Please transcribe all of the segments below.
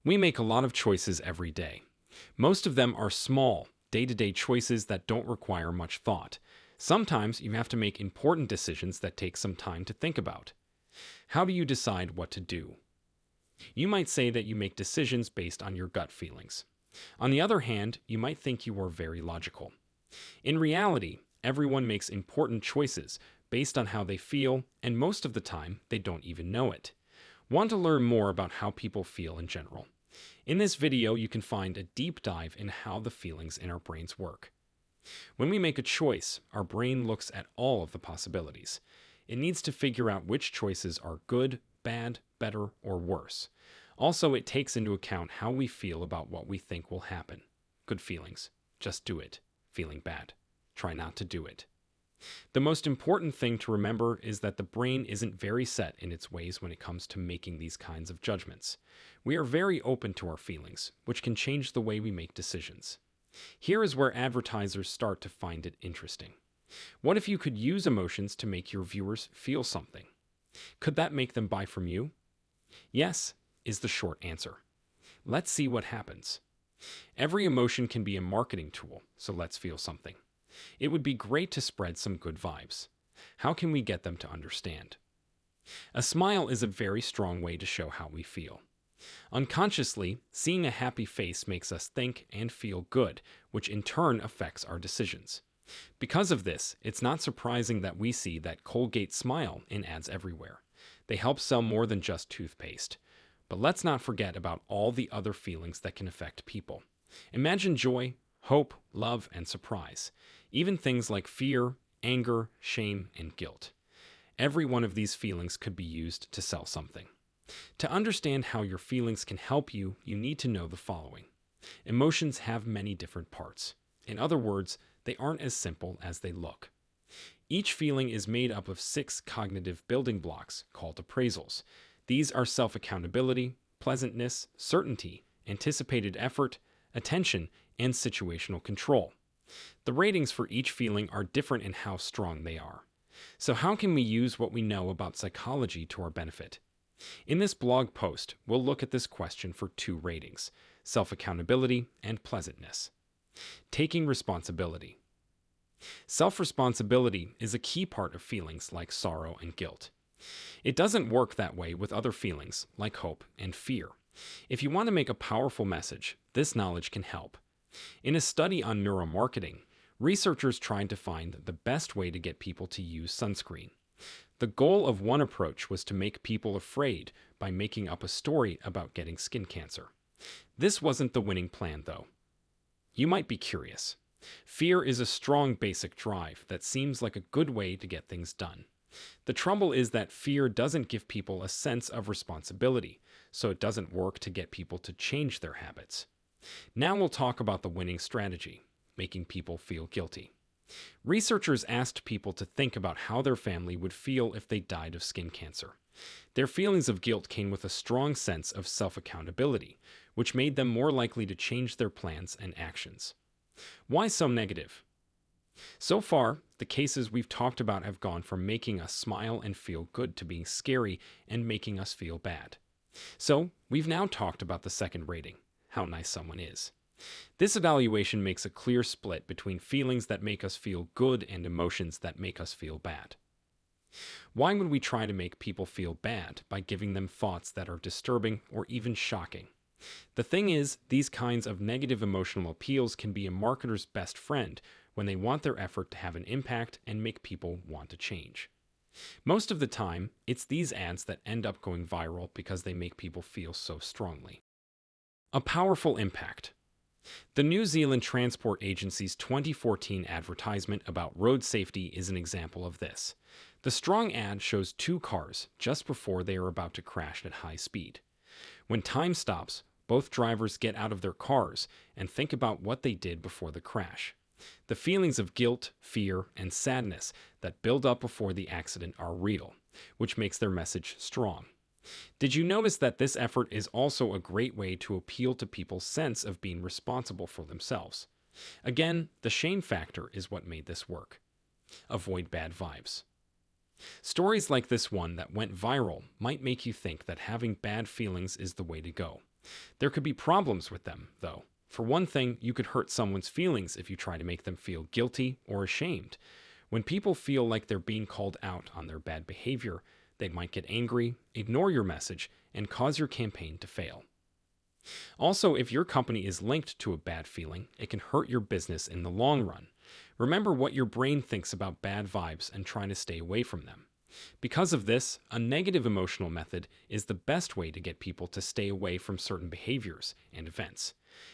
We make a lot of choices every day. Most of them are small, day-to-day choices that don't require much thought. Sometimes you have to make important decisions that take some time to think about. How do you decide what to do? You might say that you make decisions based on your gut feelings. On the other hand, you might think you are very logical. In reality, everyone makes important choices based on how they feel, and most of the time, they don't even know it. Want to learn more about how people feel in general? In this video, you can find a deep dive in how the feelings in our brains work. When we make a choice, our brain looks at all of the possibilities. It needs to figure out which choices are good, bad, better, or worse. Also, it takes into account how we feel about what we think will happen. Good feelings. Just do it. Feeling bad. Try not to do it. The most important thing to remember is that the brain isn't very set in its ways when it comes to making these kinds of judgments. We are very open to our feelings, which can change the way we make decisions. Here is where advertisers start to find it interesting. What if you could use emotions to make your viewers feel something? Could that make them buy from you? Yes, is the short answer. Let's see what happens. Every emotion can be a marketing tool, so let's feel something. It would be great to spread some good vibes. How can we get them to understand? A smile is a very strong way to show how we feel. Unconsciously, seeing a happy face makes us think and feel good, which in turn affects our decisions. Because of this, it's not surprising that we see that Colgate smile in ads everywhere. They help sell more than just toothpaste. But let's not forget about all the other feelings that can affect people. Imagine joy, hope, love, and surprise. Even things like fear, anger, shame, and guilt. Every one of these feelings could be used to sell something. To understand how your feelings can help you, you need to know the following. Emotions have many different parts. In other words, they aren't as simple as they look. Each feeling is made up of 6 cognitive building blocks called appraisals. These are self-accountability, pleasantness, certainty, anticipated effort, attention, and situational control. The ratings for each feeling are different in how strong they are. So how can we use what we know about psychology to our benefit? In this blog post, we'll look at this question for 2 ratings: self-accountability and pleasantness. Taking responsibility. Self-responsibility is a key part of feelings like sorrow and guilt. It doesn't work that way with other feelings like hope and fear. If you want to make a powerful message, this knowledge can help. In a study on neuromarketing, researchers tried to find the best way to get people to use sunscreen. The goal of one approach was to make people afraid by making up a story about getting skin cancer. This wasn't the winning plan, though. You might be curious. Fear is a strong basic drive that seems like a good way to get things done. The trouble is that fear doesn't give people a sense of responsibility, so it doesn't work to get people to change their habits. Now we'll talk about the winning strategy, making people feel guilty. Researchers asked people to think about how their family would feel if they died of skin cancer. Their feelings of guilt came with a strong sense of self-accountability, which made them more likely to change their plans and actions. Why so negative? So far, the cases we've talked about have gone from making us smile and feel good to being scary and making us feel bad. So, we've now talked about the second rating, how nice someone is. This evaluation makes a clear split between feelings that make us feel good and emotions that make us feel bad. Why would we try to make people feel bad by giving them thoughts that are disturbing or even shocking? The thing is, these kinds of negative emotional appeals can be a marketer's best friend when they want their effort to have an impact and make people want to change. Most of the time, it's these ads that end up going viral because they make people feel so strongly. A powerful impact. The New Zealand Transport Agency's 2014 advertisement about road safety is an example of this. The strong ad shows 2 cars just before they are about to crash at high speed. When time stops, both drivers get out of their cars and think about what they did before the crash. The feelings of guilt, fear, and sadness that build up before the accident are real, which makes their message strong. Did you notice that this effort is also a great way to appeal to people's sense of being responsible for themselves? Again, the shame factor is what made this work. Avoid bad vibes. Stories like this one that went viral might make you think that having bad feelings is the way to go. There could be problems with them, though. For one thing, you could hurt someone's feelings if you try to make them feel guilty or ashamed. When people feel like they're being called out on their bad behavior, they might get angry, ignore your message, and cause your campaign to fail. Also, if your company is linked to a bad feeling, it can hurt your business in the long run. Remember what your brain thinks about bad vibes and try to stay away from them. Because of this, a negative emotional method is the best way to get people to stay away from certain behaviors and events.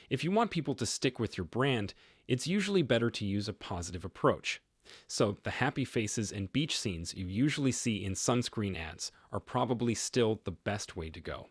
If you want people to stick with your brand, it's usually better to use a positive approach. So, the happy faces and beach scenes you usually see in sunscreen ads are probably still the best way to go.